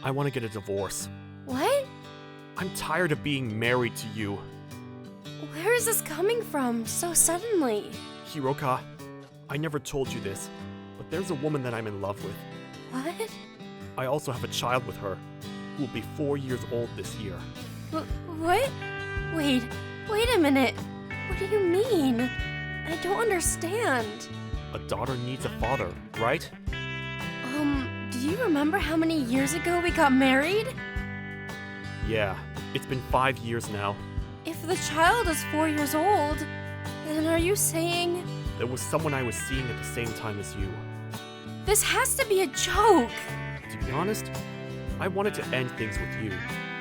I want to get a divorce. What? I'm tired of being married to you. Where is this coming from so suddenly? Hiroka, I never told you this, but there's a woman that I'm in love with. What? I also have a child with her, who will be 4 years old this year. What? Wait a minute. What do you mean? I don't understand. A daughter needs a father, right? Do you remember how many years ago we got married? Yeah, it's been 5 years now. If the child is 4 years old, then are you saying... There was someone I was seeing at the same time as you. This has to be a joke! To be honest, I wanted to end things with you,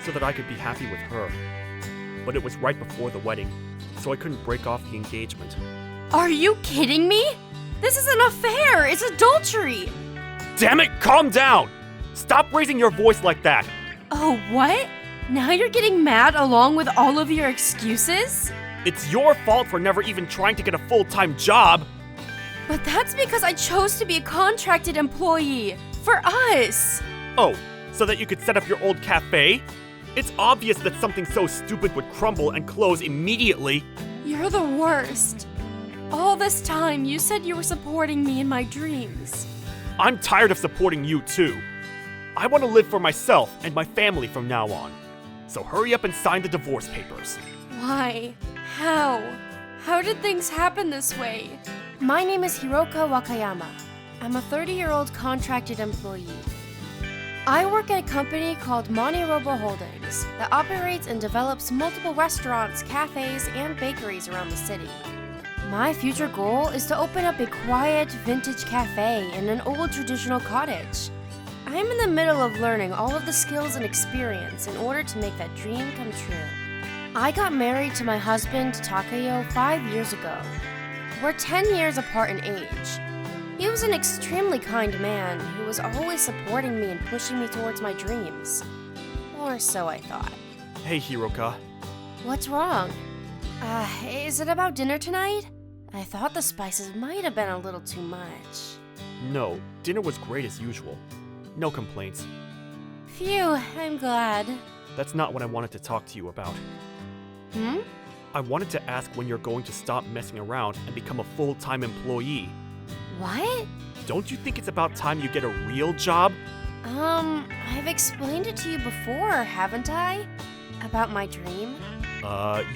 so that I could be happy with her. But it was right before the wedding, so I couldn't break off the engagement. Are you kidding me? This is an affair! It's adultery! Damn it, calm down! Stop raising your voice like that! Oh, what? Now you're getting mad along with all of your excuses? It's your fault for never even trying to get a full-time job! But that's because I chose to be a contracted employee. For us! Oh, so that you could set up your old cafe? It's obvious that something so stupid would crumble and close immediately. You're the worst. All this time, you said you were supporting me in my dreams. I'm tired of supporting you too. I want to live for myself and my family from now on. So hurry up and sign the divorce papers. Why? How? How did things happen this way? My name is Hiroka Wakayama. I'm a 30-year-old contracted employee. I work at a company called MoniRobo Holdings that operates and develops multiple restaurants, cafes, and bakeries around the city. My future goal is to open up a quiet, vintage cafe in an old traditional cottage. I'm in the middle of learning all of the skills and experience in order to make that dream come true. I got married to my husband, Takayo, 5 years ago. We're 10 years apart in age. He was an extremely kind man who was always supporting me and pushing me towards my dreams. Or so I thought. Hey, Hiroka. What's wrong? Is it about dinner tonight? I thought the spices might have been a little too much. No, dinner was great as usual. No complaints. Phew, I'm glad. That's not what I wanted to talk to you about. I wanted to ask when you're going to stop messing around and become a full-time employee. What? Don't you think it's about time you get a real job? I've explained it to you before, haven't I? About my dream?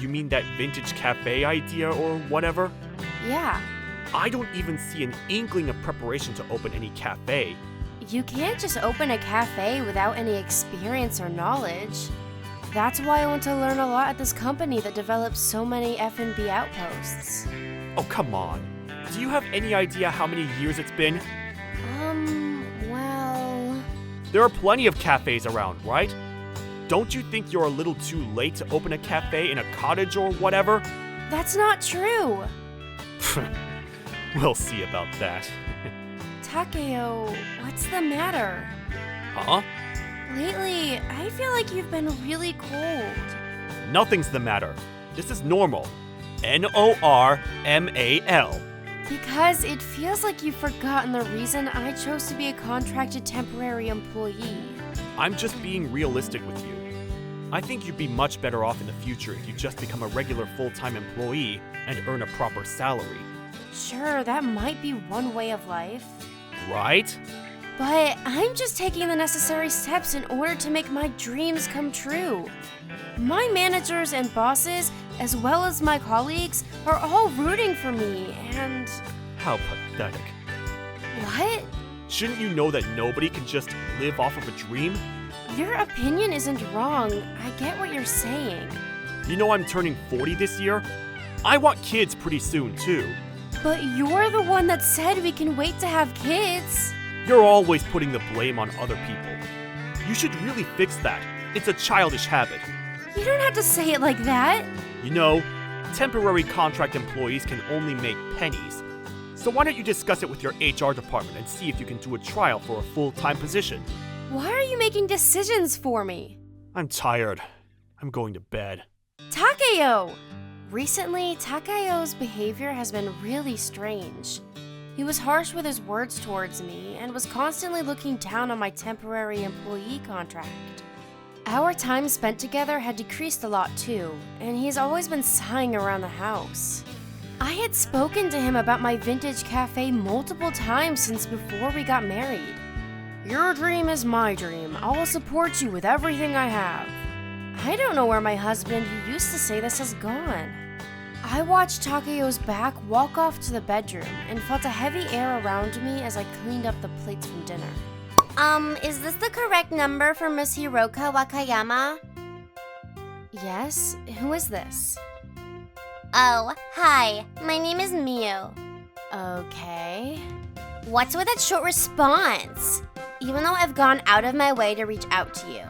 You mean that vintage cafe idea or whatever? Yeah. I don't even see an inkling of preparation to open any cafe. You can't just open a cafe without any experience or knowledge. That's why I want to learn a lot at this company that develops so many F&B outposts. Oh, come on. Do you have any idea how many years it's been? Well... There are plenty of cafes around, right? Don't you think you're a little too late to open a cafe in a cottage or whatever? That's not true! We'll see about that. Takeo, what's the matter? Huh? Lately, I feel like you've been really cold. Nothing's the matter. This is normal. Normal. Because it feels like you've forgotten the reason I chose to be a contracted temporary employee. I'm just being realistic with you. I think you'd be much better off in the future if you just become a regular full-time employee and earn a proper salary. Sure, that might be one way of life. Right? But I'm just taking the necessary steps in order to make my dreams come true. My managers and bosses, as well as my colleagues, are all rooting for me, and... How pathetic. What? Shouldn't you know that nobody can just live off of a dream? Your opinion isn't wrong. I get what you're saying. You know I'm turning 40 this year? I want kids pretty soon, too. But you're the one that said we can wait to have kids. You're always putting the blame on other people. You should really fix that. It's a childish habit. You don't have to say it like that. You know, temporary contract employees can only make pennies. So why don't you discuss it with your HR department and see if you can do a trial for a full-time position? Why are you making decisions for me? I'm tired. I'm going to bed. Takeo! Recently, Takayo's behavior has been really strange. He was harsh with his words towards me and was constantly looking down on my temporary employee contract. Our time spent together had decreased a lot too, and he's always been sighing around the house. I had spoken to him about my vintage cafe multiple times since before we got married. Your dream is my dream. I will support you with everything I have. I don't know where my husband, who used to say this, has gone. I watched Takeyo's back walk off to the bedroom and felt a heavy air around me as I cleaned up the plates from dinner. Is this the correct number for Miss Hiroka Wakayama? Yes? Who is this? Oh, hi. My name is Miu. Okay. What's with that short response? Even though I've gone out of my way to reach out to you.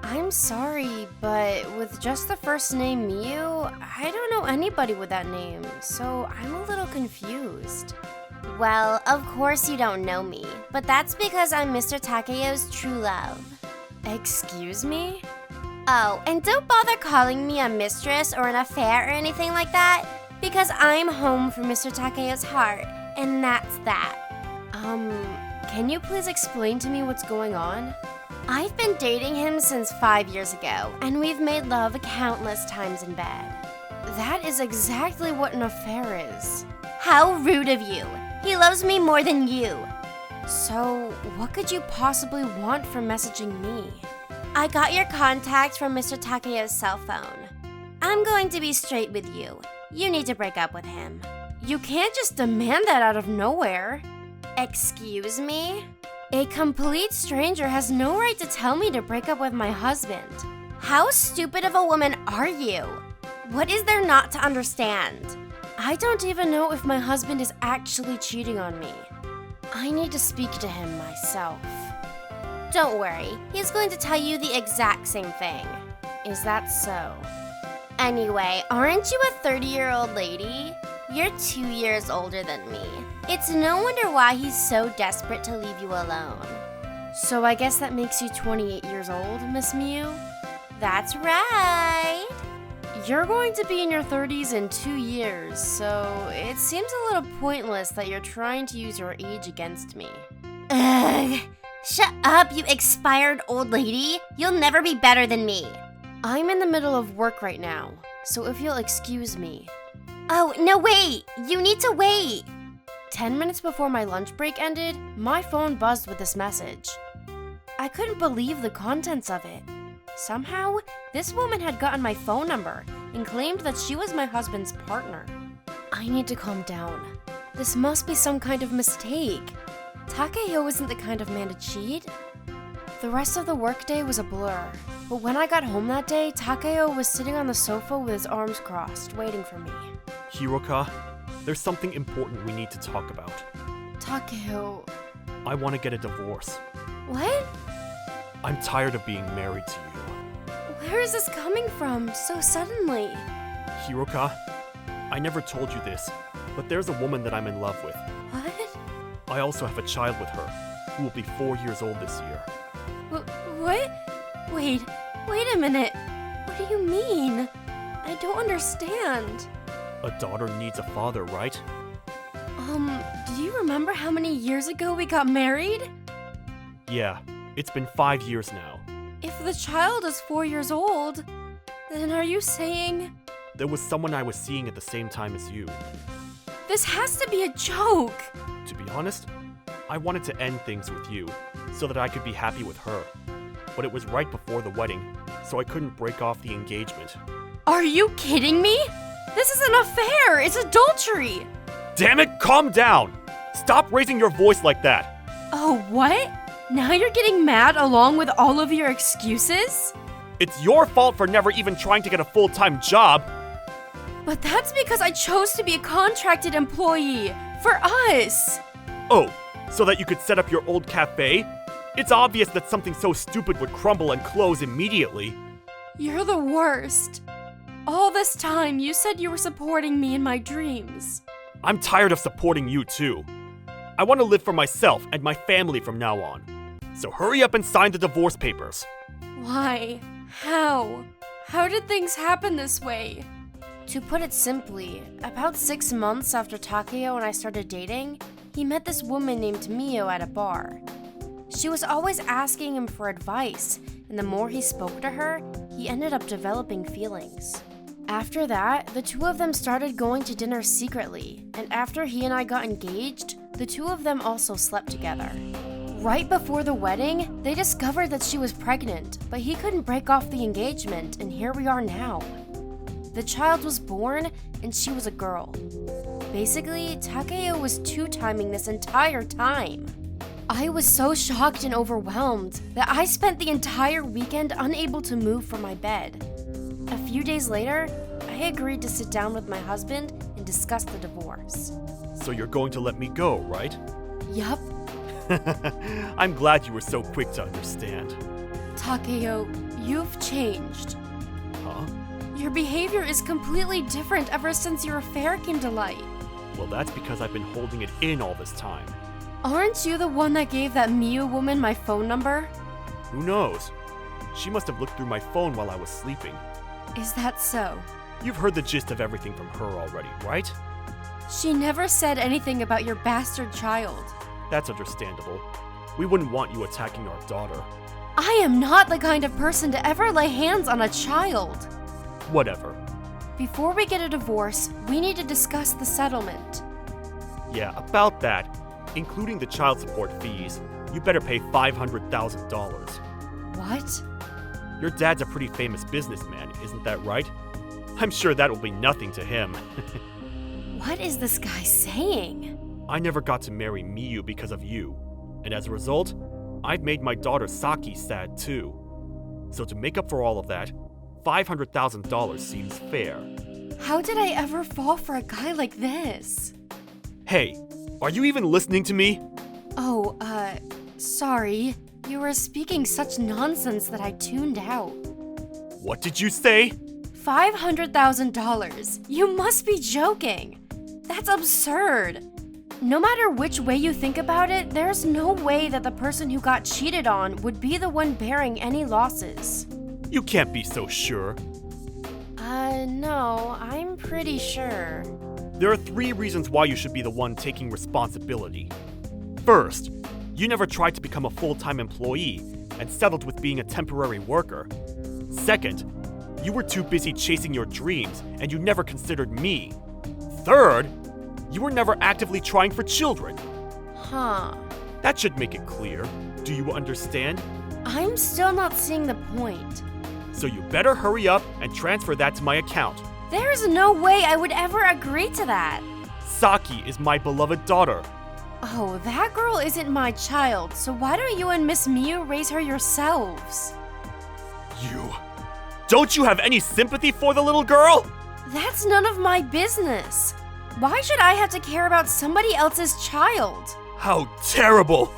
I'm sorry, but with just the first name Miu, I don't know anybody with that name, so I'm a little confused. Well, of course you don't know me, but that's because I'm Mr. Takeyo's true love. Excuse me? Oh, and don't bother calling me a mistress or an affair or anything like that, because I'm home for Mr. Takeyo's heart, and that's that. Can you please explain to me what's going on? I've been dating him since 5 years ago, and we've made love countless times in bed. That is exactly what an affair is. How rude of you! He loves me more than you. So, what could you possibly want from messaging me? I got your contact from Mr. Takeyo's cell phone. I'm going to be straight with you. You need to break up with him. You can't just demand that out of nowhere. Excuse me? A complete stranger has no right to tell me to break up with my husband. How stupid of a woman are you? What is there not to understand? I don't even know if my husband is actually cheating on me. I need to speak to him myself. Don't worry, he's going to tell you the exact same thing. Is that so? Anyway, aren't you a 30-year-old lady? You're 2 years older than me. It's no wonder why he's so desperate to leave you alone. So I guess that makes you 28 years old, Miss Miu? That's right. You're going to be in your 30s in 2 years, so it seems a little pointless that you're trying to use your age against me. Ugh. Shut up, you expired old lady. You'll never be better than me. I'm in the middle of work right now, so if you'll excuse me. Oh, no, wait. You need to wait. 10 minutes before my lunch break ended, my phone buzzed with this message. I couldn't believe the contents of it. Somehow, this woman had gotten my phone number and claimed that she was my husband's partner. I need to calm down. This must be some kind of mistake. Takeyo isn't the kind of man to cheat. The rest of the workday was a blur, but when I got home that day, Takeyo was sitting on the sofa with his arms crossed, waiting for me. Hiroka, there's something important we need to talk about. Takeo... I want to get a divorce. What? I'm tired of being married to you. Where is this coming from so suddenly? Hiroka, I never told you this, but there's a woman that I'm in love with. What? I also have a child with her, who will be 4 years old this year. What? Wait a minute. What do you mean? I don't understand. A daughter needs a father, right? Do you remember how many years ago we got married? Yeah, it's been 5 years now. If the child is 4 years old, then are you saying... There was someone I was seeing at the same time as you. This has to be a joke! To be honest, I wanted to end things with you, so that I could be happy with her. But it was right before the wedding, so I couldn't break off the engagement. Are you kidding me? This is an affair! It's adultery! Damn it, calm down! Stop raising your voice like that! Oh, what? Now you're getting mad along with all of your excuses? It's your fault for never even trying to get a full-time job! But that's because I chose to be a contracted employee. For us! Oh, so that you could set up your old cafe? It's obvious that something so stupid would crumble and close immediately. You're the worst. All this time, you said you were supporting me in my dreams. I'm tired of supporting you too. I want to live for myself and my family from now on. So hurry up and sign the divorce papers. Why? How? How did things happen this way? To put it simply, about 6 months after Takeo and I started dating, he met this woman named Mio at a bar. She was always asking him for advice, and the more he spoke to her, he ended up developing feelings. After that, the two of them started going to dinner secretly, and after he and I got engaged, the two of them also slept together. Right before the wedding, they discovered that she was pregnant, but he couldn't break off the engagement, and here we are now. The child was born, and she was a girl. Basically, Takeo was two-timing this entire time. I was so shocked and overwhelmed that I spent the entire weekend unable to move from my bed. A few days later, I agreed to sit down with my husband and discuss the divorce. So you're going to let me go, right? Yup. I'm glad you were so quick to understand. Takeo, you've changed. Huh? Your behavior is completely different ever since your affair came to light. Well, that's because I've been holding it in all this time. Aren't you the one that gave that Miu woman my phone number? Who knows? She must have looked through my phone while I was sleeping. Is that so? You've heard the gist of everything from her already, right? She never said anything about your bastard child. That's understandable. We wouldn't want you attacking our daughter. I am not the kind of person to ever lay hands on a child. Whatever. Before we get a divorce, we need to discuss the settlement. Yeah, about that, including the child support fees, you better pay $500,000. What? Your dad's a pretty famous businessman, isn't that right? I'm sure that will be nothing to him. What is this guy saying? I never got to marry Miyu because of you, and as a result, I've made my daughter Saki sad too. So to make up for all of that, $500,000 seems fair. How did I ever fall for a guy like this? Hey, are you even listening to me? Oh, sorry. You were speaking such nonsense that I tuned out. What did you say? $500,000. You must be joking. That's absurd. No matter which way you think about it, there's no way that the person who got cheated on would be the one bearing any losses. You can't be so sure. No, I'm pretty sure. There are 3 reasons why you should be the one taking responsibility. First, you never tried to become a full-time employee and settled with being a temporary worker. Second, you were too busy chasing your dreams and you never considered me. Third, you were never actively trying for children. Huh. That should make it clear. Do you understand? I'm still not seeing the point. So you better hurry up and transfer that to my account. There's no way I would ever agree to that. Saki is my beloved daughter. Oh, that girl isn't my child, so why don't you and Miss Miu raise her yourselves? You... Don't you have any sympathy for the little girl? That's none of my business. Why should I have to care about somebody else's child? How terrible!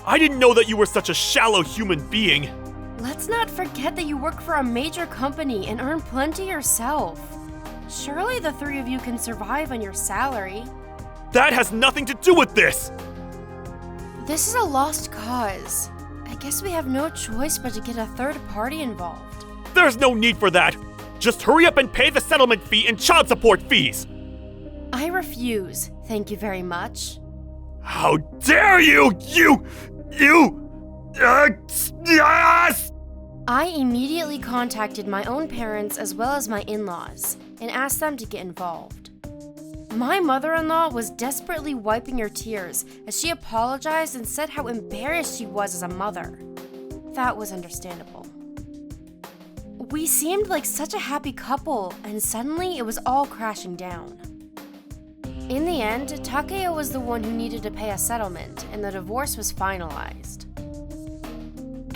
I didn't know that you were such a shallow human being. Let's not forget that you work for a major company and earn plenty yourself. Surely the 3 of you can survive on your salary. That has nothing to do with this! This is a lost cause. I guess we have no choice but to get a third party involved. There's no need for that! Just hurry up and pay the settlement fee and child support fees! I refuse, thank you very much. How dare you! Yes! I immediately contacted my own parents as well as my in-laws and asked them to get involved. My mother-in-law was desperately wiping her tears as she apologized and said how embarrassed she was as a mother. That was understandable. We seemed like such a happy couple, and suddenly it was all crashing down. In the end, Takeo was the one who needed to pay a settlement, and the divorce was finalized.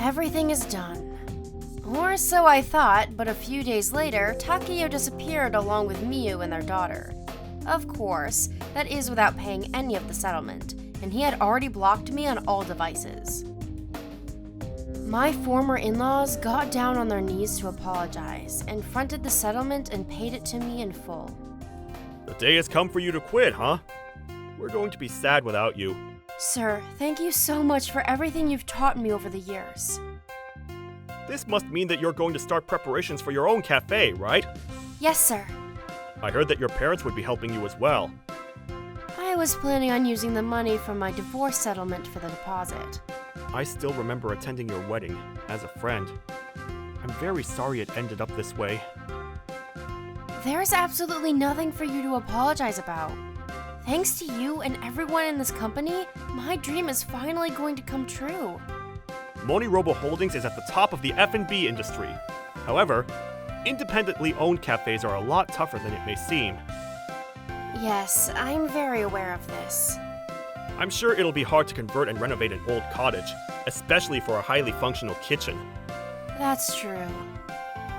Everything is done. Or so I thought, but a few days later, Takeo disappeared along with Miu and their daughter. Of course, that is without paying any of the settlement, and he had already blocked me on all devices. My former in-laws got down on their knees to apologize, and fronted the settlement and paid it to me in full. The day has come for you to quit, huh? We're going to be sad without you. Sir, thank you so much for everything you've taught me over the years. This must mean that you're going to start preparations for your own cafe, right? Yes, sir. I heard that your parents would be helping you as well. I was planning on using the money from my divorce settlement for the deposit. I still remember attending your wedding, as a friend. I'm very sorry it ended up this way. There's absolutely nothing for you to apologize about. Thanks to you and everyone in this company, my dream is finally going to come true. MoniRobo Holdings is at the top of the F&B industry. However, independently owned cafes are a lot tougher than it may seem. Yes, I'm very aware of this. I'm sure it'll be hard to convert and renovate an old cottage, especially for a highly functional kitchen. That's true.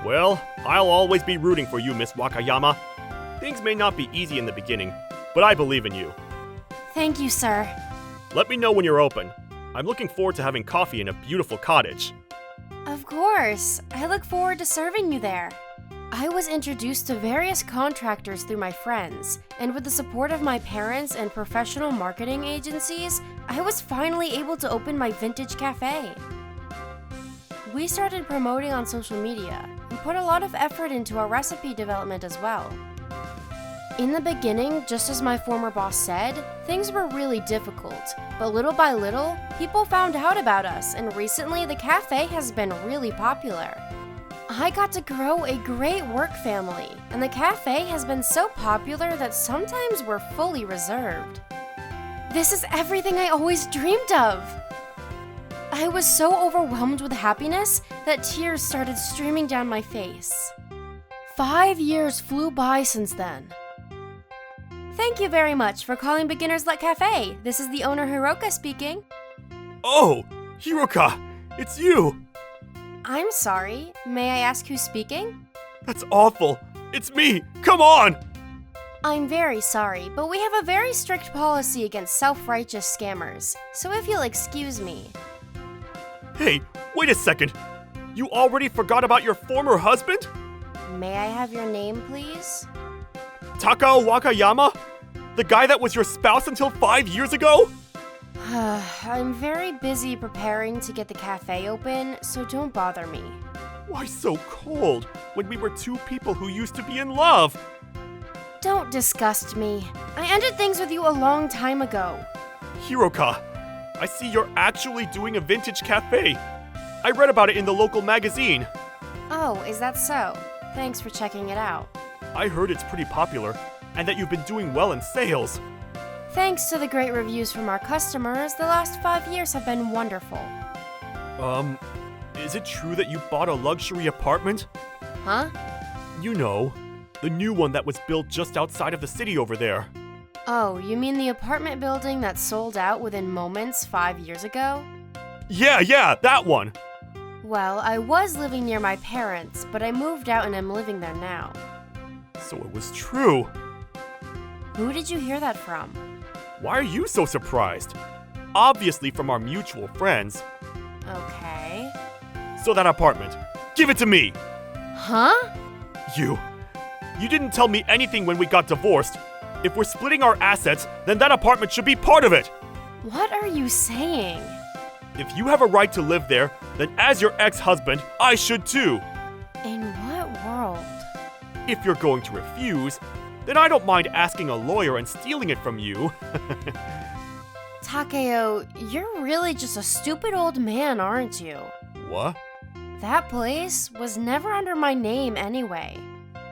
Well, I'll always be rooting for you, Miss Wakayama. Things may not be easy in the beginning, but I believe in you. Thank you, sir. Let me know when you're open. I'm looking forward to having coffee in a beautiful cottage. Of course. I look forward to serving you there. I was introduced to various contractors through my friends, and with the support of my parents and professional marketing agencies, I was finally able to open my vintage cafe. We started promoting on social media and put a lot of effort into our recipe development as well. In the beginning, just as my former boss said, things were really difficult, but little by little, people found out about us, and recently the cafe has been really popular. I got to grow a great work family, and the cafe has been so popular that sometimes we're fully reserved. This is everything I always dreamed of! I was so overwhelmed with happiness that tears started streaming down my face. 5 years flew by since then. Thank you very much for calling Beginner's Luck Cafe. This is the owner Hiroka speaking. Oh, Hiroka, it's you! I'm sorry, may I ask who's speaking? That's awful. It's me. Come on! I'm very sorry, but we have a very strict policy against self-righteous scammers, so if you'll excuse me. Hey, wait a second. You already forgot about your former husband? May I have your name, please? Takao Wakayama? The guy that was your spouse until 5 years ago? I'm very busy preparing to get the cafe open, so don't bother me. Why so cold when we were two people who used to be in love? Don't disgust me. I ended things with you a long time ago. Hiroka, I see you're actually doing a vintage cafe. I read about it in the local magazine. Oh, is that so? Thanks for checking it out. I heard it's pretty popular and that you've been doing well in sales. Thanks to the great reviews from our customers, the last 5 years have been wonderful. Is it true that you bought a luxury apartment? Huh? You know, the new one that was built just outside of the city over there. Oh, you mean the apartment building that sold out within moments 5 years ago? Yeah, that one. Well, I was living near my parents, but I moved out and am living there now. So it was true. Who did you hear that from? Why are you so surprised? Obviously from our mutual friends. Okay. So that apartment, give it to me! Huh? You didn't tell me anything when we got divorced. If we're splitting our assets, then that apartment should be part of it! What are you saying? If you have a right to live there, then as your ex-husband, I should too! In what world? If you're going to refuse, then I don't mind asking a lawyer and stealing it from you. Takeo, you're really just a stupid old man, aren't you? What? That place was never under my name anyway.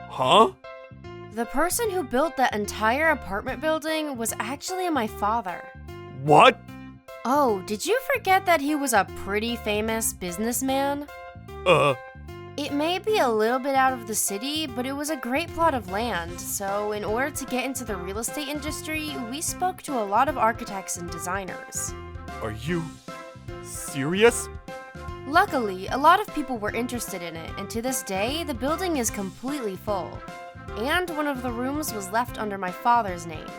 Huh? The person who built that entire apartment building was actually my father. What? Oh, did you forget that he was a pretty famous businessman? It may be a little bit out of the city, but it was a great plot of land, so in order to get into the real estate industry, we spoke to a lot of architects and designers. Are you serious? Luckily, a lot of people were interested in it, and to this day, the building is completely full. And one of the rooms was left under my father's name.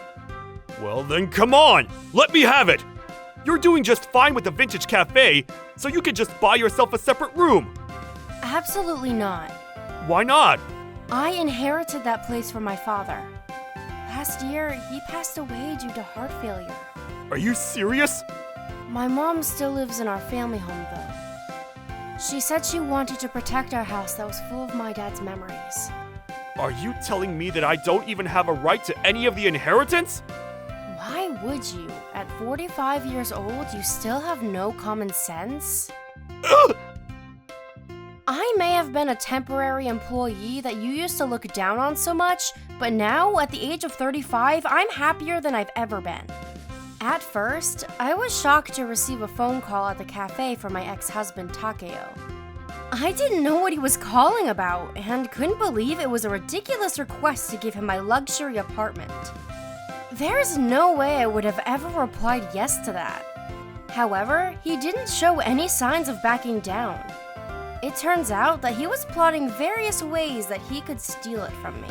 Well then come on! Let me have it! You're doing just fine with the vintage cafe, so you can just buy yourself a separate room! Absolutely not. Why not? I inherited that place from my father. Last year, he passed away due to heart failure. Are you serious? My mom still lives in our family home, though. She said she wanted to protect our house that was full of my dad's memories. Are you telling me that I don't even have a right to any of the inheritance? Why would you? At 45 years old, you still have no common sense? I may have been a temporary employee that you used to look down on so much, but now, at the age of 35, I'm happier than I've ever been. At first, I was shocked to receive a phone call at the cafe from my ex-husband Takeo. I didn't know what he was calling about, and couldn't believe it was a ridiculous request to give him my luxury apartment. There's no way I would have ever replied yes to that. However, he didn't show any signs of backing down. It turns out that he was plotting various ways that he could steal it from me.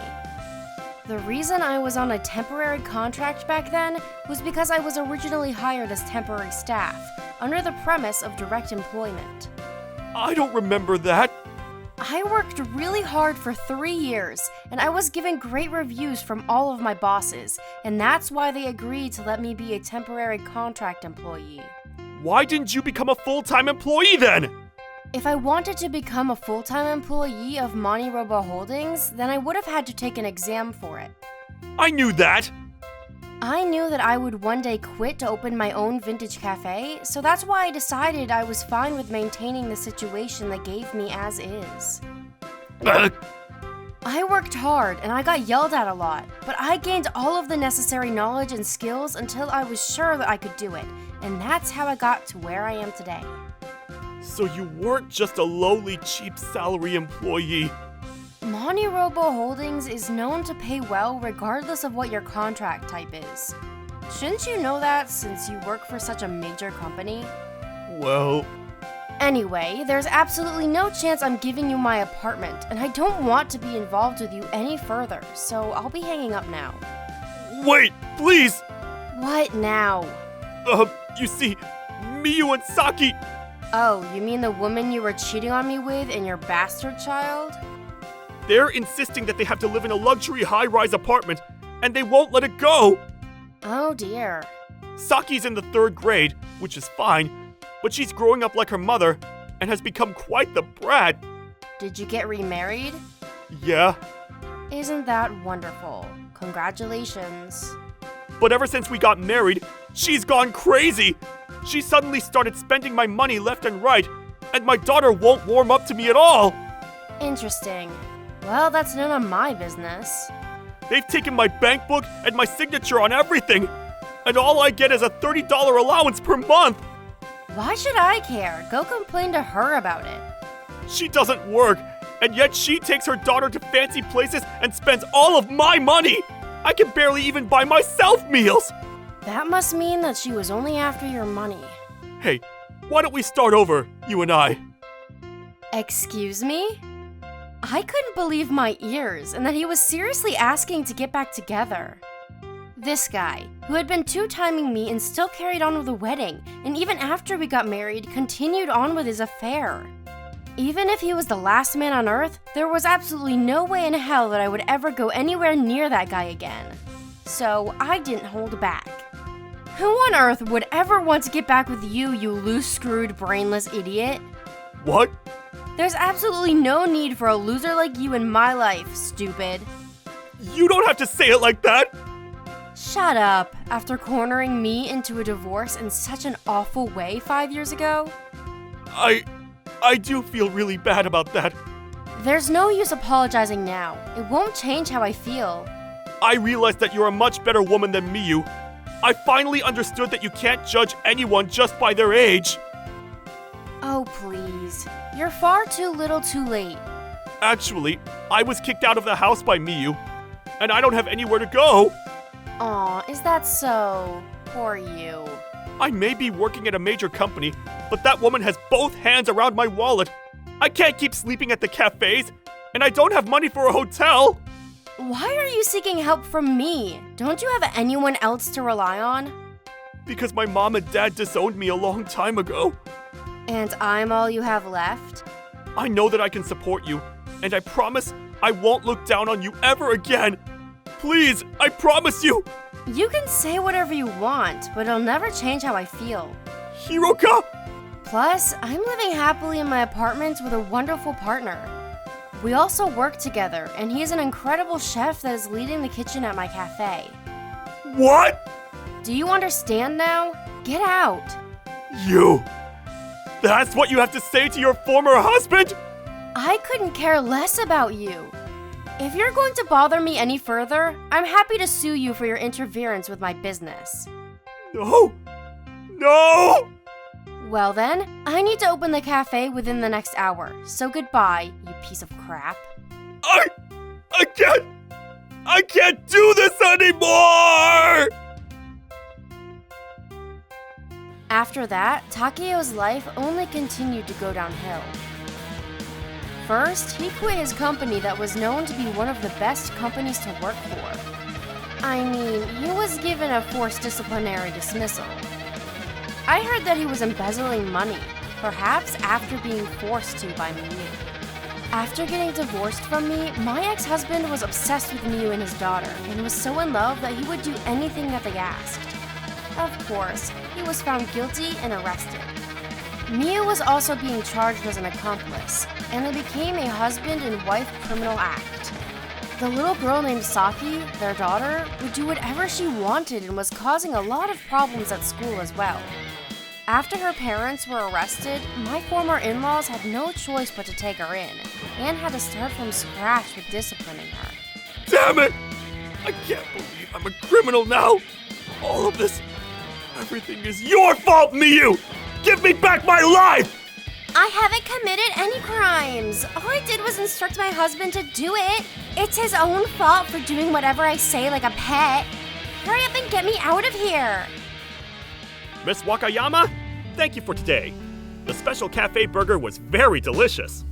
The reason I was on a temporary contract back then was because I was originally hired as temporary staff, under the premise of direct employment. I don't remember that. I worked really hard for 3 years, and I was given great reviews from all of my bosses, and that's why they agreed to let me be a temporary contract employee. Why didn't you become a full-time employee then? If I wanted to become a full-time employee of MoniRobo Holdings, then I would have had to take an exam for it. I knew that. I knew that I would one day quit to open my own vintage cafe, so that's why I decided I was fine with maintaining the situation they gave me as is. I worked hard and I got yelled at a lot, but I gained all of the necessary knowledge and skills until I was sure that I could do it, and that's how I got to where I am today. So you weren't just a lowly, cheap salary employee. MoniRobo Holdings is known to pay well regardless of what your contract type is. Shouldn't you know that since you work for such a major company? Well... Anyway, there's absolutely no chance I'm giving you my apartment, and I don't want to be involved with you any further, so I'll be hanging up now. Wait, please! What now? You see, Miyu and Saki... Oh, you mean the woman you were cheating on me with and your bastard child? They're insisting that they have to live in a luxury high-rise apartment, and they won't let it go! Oh dear. Saki's in the 3rd grade, which is fine, but she's growing up like her mother, and has become quite the brat. Did you get remarried? Yeah. Isn't that wonderful? Congratulations. But ever since we got married, she's gone crazy! She suddenly started spending my money left and right, and my daughter won't warm up to me at all! Interesting. Well, that's none of my business. They've taken my bank book and my signature on everything, and all I get is a $30 allowance per month! Why should I care? Go complain to her about it. She doesn't work, and yet she takes her daughter to fancy places and spends all of my money! I can barely even buy myself meals! That must mean that she was only after your money. Hey, why don't we start over, you and I? Excuse me? I couldn't believe my ears, and that he was seriously asking to get back together. This guy, who had been two-timing me and still carried on with the wedding, and even after we got married, continued on with his affair. Even if he was the last man on earth, there was absolutely no way in hell that I would ever go anywhere near that guy again. So I didn't hold back. Who on earth would ever want to get back with you, you loose-screwed, brainless idiot? What? There's absolutely no need for a loser like you in my life, stupid. You don't have to say it like that! Shut up, after cornering me into a divorce in such an awful way 5 years ago? I do feel really bad about that. There's no use apologizing now. It won't change how I feel. I realize that you're a much better woman than Miyu. I finally understood that you can't judge anyone just by their age. Oh, please. You're far too little too late. Actually, I was kicked out of the house by Miyu, and I don't have anywhere to go. Aw, is that so? Poor you. I may be working at a major company, but that woman has both hands around my wallet. I can't keep sleeping at the cafes, and I don't have money for a hotel. Why are you seeking help from me? Don't you have anyone else to rely on? Because my mom and dad disowned me a long time ago. And I'm all you have left? I know that I can support you, and I promise I won't look down on you ever again. Please, I promise you. You can say whatever you want, but it'll never change how I feel. Hiroka! Plus, I'm living happily in my apartment with a wonderful partner. We also work together, and he is an incredible chef that is leading the kitchen at my cafe. What? Do you understand now? Get out! You! That's what you have to say to your former husband? I couldn't care less about you. If you're going to bother me any further, I'm happy to sue you for your interference with my business. No! No! Well then, I need to open the cafe within the next hour, so goodbye, you piece of crap. I can't do this anymore! After that, Takeo's life only continued to go downhill. First, he quit his company that was known to be one of the best companies to work for. I mean, he was given a forced disciplinary dismissal. I heard that he was embezzling money, perhaps after being forced to by Miu. After getting divorced from me, my ex-husband was obsessed with Miu and his daughter, and was so in love that he would do anything that they asked. Of course, he was found guilty and arrested. Miu was also being charged as an accomplice, and they became a husband and wife criminal act. The little girl named Saki, their daughter, would do whatever she wanted and was causing a lot of problems at school as well. After her parents were arrested, my former in-laws had no choice but to take her in, and had to start from scratch with disciplining her. Damn it! I can't believe I'm a criminal now! All of this, everything is your fault, Miu! Give me back my life! I haven't committed any crimes. All I did was instruct my husband to do it. It's his own fault for doing whatever I say like a pet. Hurry up and get me out of here. Miss Wakayama, thank you for today. The special cafe burger was very delicious.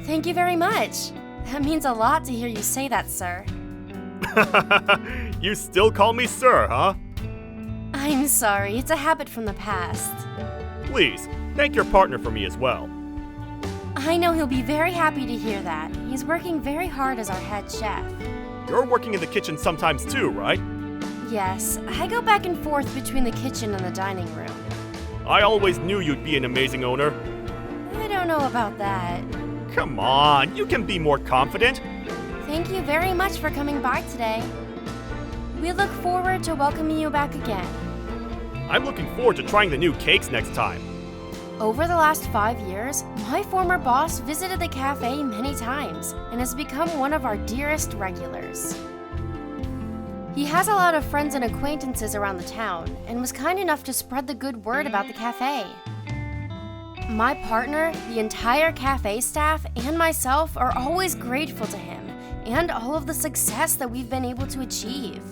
Thank you very much. That means a lot to hear you say that, sir. You still call me sir, huh? I'm sorry, it's a habit from the past. Please, thank your partner for me as well. I know he'll be very happy to hear that. He's working very hard as our head chef. You're working in the kitchen sometimes too, right? Yes, I go back and forth between the kitchen and the dining room. I always knew you'd be an amazing owner. I don't know about that. Come on, you can be more confident. Thank you very much for coming by today. We look forward to welcoming you back again. I'm looking forward to trying the new cakes next time. Over the last 5 years, my former boss visited the cafe many times and has become one of our dearest regulars. He has a lot of friends and acquaintances around the town and was kind enough to spread the good word about the cafe. My partner, the entire cafe staff, and myself are always grateful to him and all of the success that we've been able to achieve.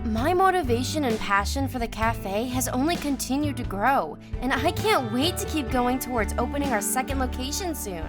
My motivation and passion for the cafe has only continued to grow, and I can't wait to keep going towards opening our second location soon.